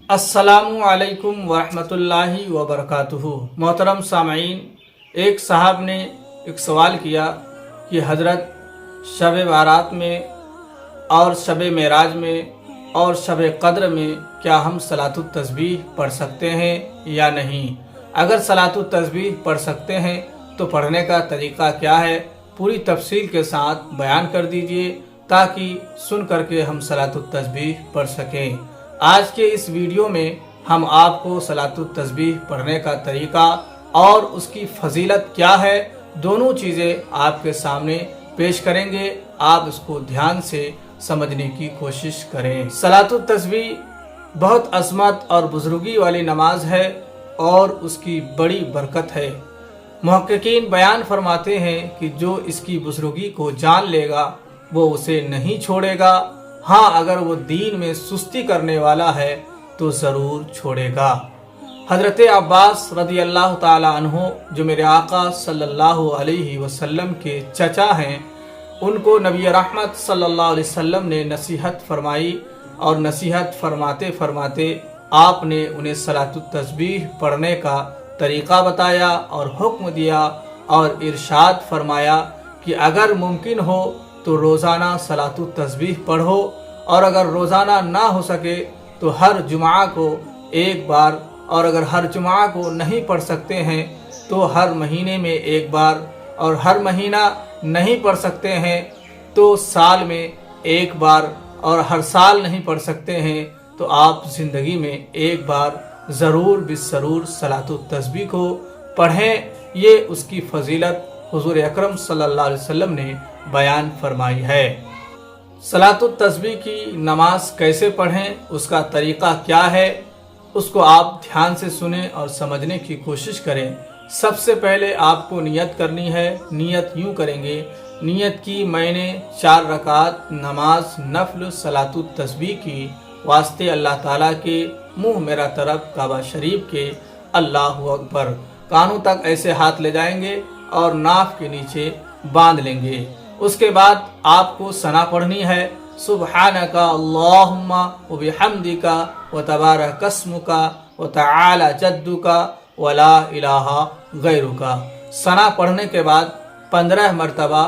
अस्सलामु अलैकुम वरहमतुल्लाहि वबरकातुहू। मोहतरम सामईन, एक साहब ने एक सवाल किया कि हज़रत शब बारात में और शब मेराज में और शब क़द्र में क्या हम सलातुत तस्बीह पढ़ सकते हैं या नहीं। अगर सलातुत तस्बीह पढ़ सकते हैं तो पढ़ने का तरीक़ा क्या है, पूरी तफसील के साथ बयान कर दीजिए ताकि सुन करके हम सलातुत तस्बीह पढ़ सकें। आज के इस वीडियो में हम आपको सलातुत तस्बीह पढ़ने का तरीका और उसकी फजीलत क्या है, दोनों चीज़ें आपके सामने पेश करेंगे। आप इसको ध्यान से समझने की कोशिश करें। सलातुत तस्बीह बहुत अज़मत और बुजुर्गी वाली नमाज है और उसकी बड़ी बरकत है। मुहक्किकीन बयान फरमाते हैं कि जो इसकी बुजुर्गी को जान लेगा वो उसे नहीं छोड़ेगा। हाँ, अगर वो दीन में सुस्ती करने वाला है तो ज़रूर छोड़ेगा। हज़रत अब्बास रज़ी अल्लाह ताला अन्हो, जो मेरे आका सल्लल्लाहु अलैहि वसल्लम के चचा हैं, उनको नबी रहमत सल्लल्लाहु अलैहि वसल्लम ने नसीहत फरमाई और नसीहत फरमाते फरमाते आपने उन्हें सलातुत तस्बीह पढ़ने का तरीक़ा बताया और हुक्म दिया और इरशाद फरमाया कि अगर मुमकिन हो तो रोज़ाना सलातुत तस्बीह पढ़ो और अगर रोज़ाना ना हो सके तो हर जुमा को एक बार, और अगर हर जुमा को नहीं पढ़ सकते हैं तो हर महीने में एक बार, और हर महीना नहीं पढ़ सकते हैं तो साल में एक बार, और हर साल नहीं पढ़ सकते हैं तो आप ज़िंदगी में एक बार ज़रूर बिज़रूर सलातुत तस्बीह को पढ़ें। ये उसकी फजीलत हुज़ूर अकरम सल्लल्लाहु अलैहि वसल्लम ने बयान फरमाई है। सलातुत तस्बीह की नमाज कैसे पढ़ें, उसका तरीक़ा क्या है, उसको आप ध्यान से सुनें और समझने की कोशिश करें। सबसे पहले आपको नियत करनी है। नियत यूँ करेंगे, नियत की मैंने 4 रकात नमाज नफल सलातुत तस्बीह की वास्ते अल्लाह ताला के मुँह मेरा तरफ काबा शरीफ के। अल्लाहु अकबर, कानों तक ऐसे हाथ ले जाएंगे और नाफ के नीचे बांध लेंगे। उसके बाद आपको सना पढ़नी है, सुब्हानका अल्लाहुम्मा व बिहम्दिका व तबारक अस्मुका व तआला जद्दुका व ला इलाहा गैरुका। सना पढ़ने के बाद 15 मरतबा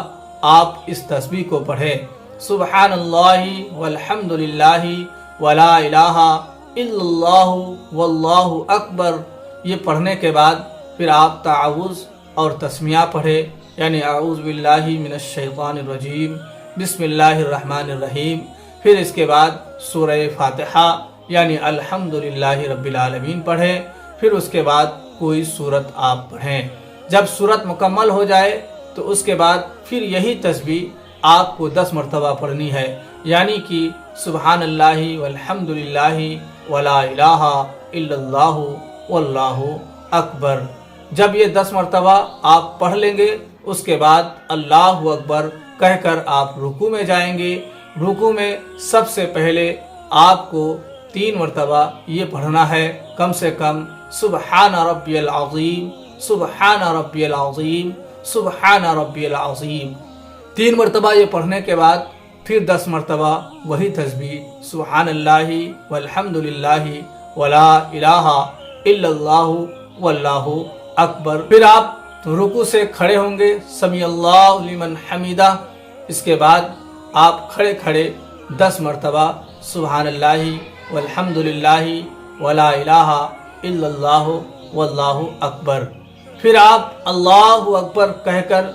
आप इस तस्बीह को पढ़ें, सुब्हानल्लाहि वल्हम्दुलिल्लाहि व ला इलाहा इल्लल्लाहु वल्लाहु अकबर। ये पढ़ने के बाद फिर आप ताउज़ और तस्मिया पढ़े, यानी आऊज़ बिल्लाहि मिनश शैतानिर रजीम बिस्मिल्लाहिर रहमानिर रहीम। फिर इसके बाद सूरह फातिहा यानी अल्हम्दुलिल्लाहि रब्बिल आलमीन पढ़ें। फिर उसके बाद कोई सूरत आप पढ़ें। जब सूरत मुकम्मल हो जाए तो उसके बाद फिर यही तस्बीह आपको 10 मरतबा पढ़नी है, यानी कि सुब्हानल्लाहि वल्हम्दुलिल्लाहि वला इलाहा इल्लल्लाहु वल्लाहु अकबर। जब ये 10 मरतबा आप पढ़ लेंगे उसके बाद अल्लाहु अकबर कहकर आप रुकू में जाएंगे। रुकू में सबसे पहले आपको 3 मरतबा ये पढ़ना है, कम से कम सुबहान रब्बियल अज़ीम, सुबहान रब्बियल अज़ीम, सुबहान रब्बियल अज़ीम। 3 मरतबा ये पढ़ने के बाद फिर 10 मरतबा वही तस्बीह सुब्हानल्लाहि वल्हम्दुलिल्लाहि वला इलाहा इल्लल्लाहु वल्लाहु अकबर। फिर आप रुकू से खड़े होंगे, समी अल्लाहु लिमन हमीदा। इसके बाद आप खड़े खड़े 10 मरतबा सुब्हानल्लाहि वल्हम्दुलिल्लाहि वला इलाहा इल्लल्लाहु वल्लाहु अकबर। फिर आप अल्लाहु अकबर कहकर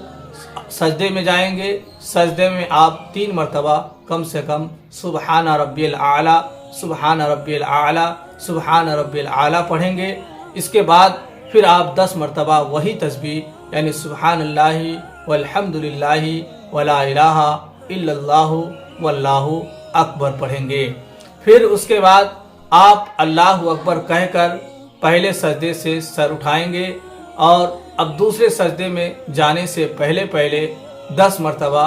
सजदे में जाएंगे। सजदे में आप 3 मरतबा कम से कम सुबहान रब्बियल आला, सुबहान रब्बियल आला, सुबहान रब्बियल आला पढ़ेंगे। इसके बाद फिर आप 10 मरतबा वही तस्बीह यानी सुब्हानल्लाहि वल्हम्दुलिल्लाहि वला इलाहा इल्लल्लाहु वल्लाहु अकबर पढ़ेंगे। फिर उसके बाद आप अल्लाहु अकबर कहकर पहले सजदे से सर उठाएंगे और अब दूसरे सजदे में जाने से पहले पहले 10 मरतबा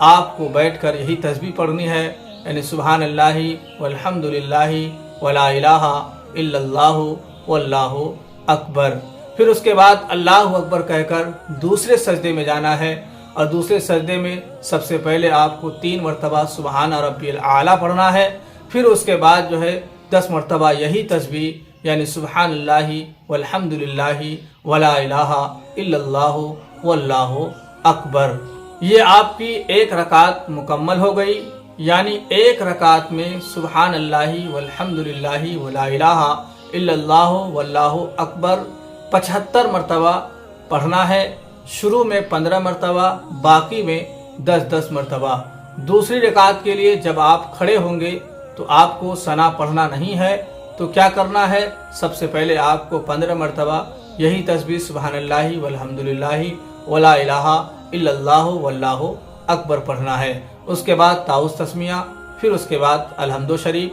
आपको बैठकर यही तस्बीह पढ़नी है, यानी सुब्हानल्लाहि वल्हम्दुलिल्लाहि वला इलाहा इल्लल्लाहु वल्लाहु अकबर। फिर उसके बाद अल्लाहु अकबर कहकर दूसरे सजदे में जाना है और दूसरे सजदे में सबसे पहले आपको 3 मरतबा सुबहान रब्बियल आला पढ़ना है। फिर उसके बाद जो है 10 मरतबा यही तस्बीह यानी सुब्हानल्लाहि वल्हम्दुलिल्लाहि वला इलाहा इल्लल्लाहु वल्लाहु अकबर। ये आपकी एक रकात मुकम्मल हो गई। यानी एक रकात में सुब्हानल्लाहि वल्हम्दुलिल्लाहि वला इलाहा इल्लल्लाहु वल्लाहु अकबर 75 मरतबा पढ़ना है। शुरू में 15 मरतबा, बाकी में 10-10 मरतबा। दूसरी रकात के लिए जब आप खड़े होंगे तो आपको सना पढ़ना नहीं है। तो क्या करना है, सबसे पहले आपको 15 मरतबा यही तस्बीह सुब्हानल्लाहि वल्हम्दुलिल्लाहि वला इलाहा इल्लल्लाहु वल्लाहु अकबर पढ़ना है। उसके बाद ताउस तस्मिया, फिर उसके बाद अलहम्दो शरीफ,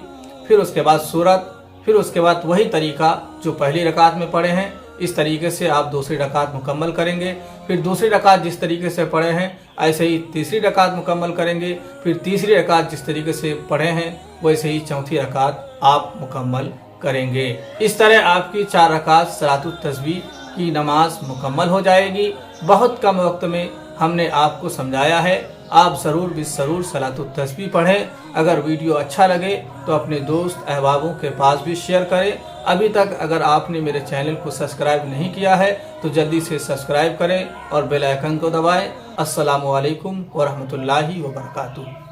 फिर उसके बाद सूरत, फिर उसके बाद वही तरीका जो पहली रकात में पढ़े हैं इस तरीके से आप दूसरी रकात मुकम्मल करेंगे। फिर दूसरी रकात जिस तरीके से पढ़े हैं ऐसे ही तीसरी रकात मुकम्मल करेंगे। फिर तीसरी रकात जिस तरीके से पढ़े हैं वैसे ही चौथी रकात आप मुकम्मल करेंगे। इस तरह आपकी 4 रकात सलातुत तस्बीह की नमाज मुकम्मल हो जाएगी। बहुत कम वक्त में हमने आपको समझाया है। आप ज़रूर सलातुत तस्बीह पढ़ें। अगर वीडियो अच्छा लगे तो अपने दोस्त अहबाबों के पास भी शेयर करें। अभी तक अगर आपने मेरे चैनल को सब्सक्राइब नहीं किया है तो जल्दी से सब्सक्राइब करें और बेल आइकन को दबाएं। अस्सलामु अलैकुम व रहमतुल्लाहि व बरकातुहू।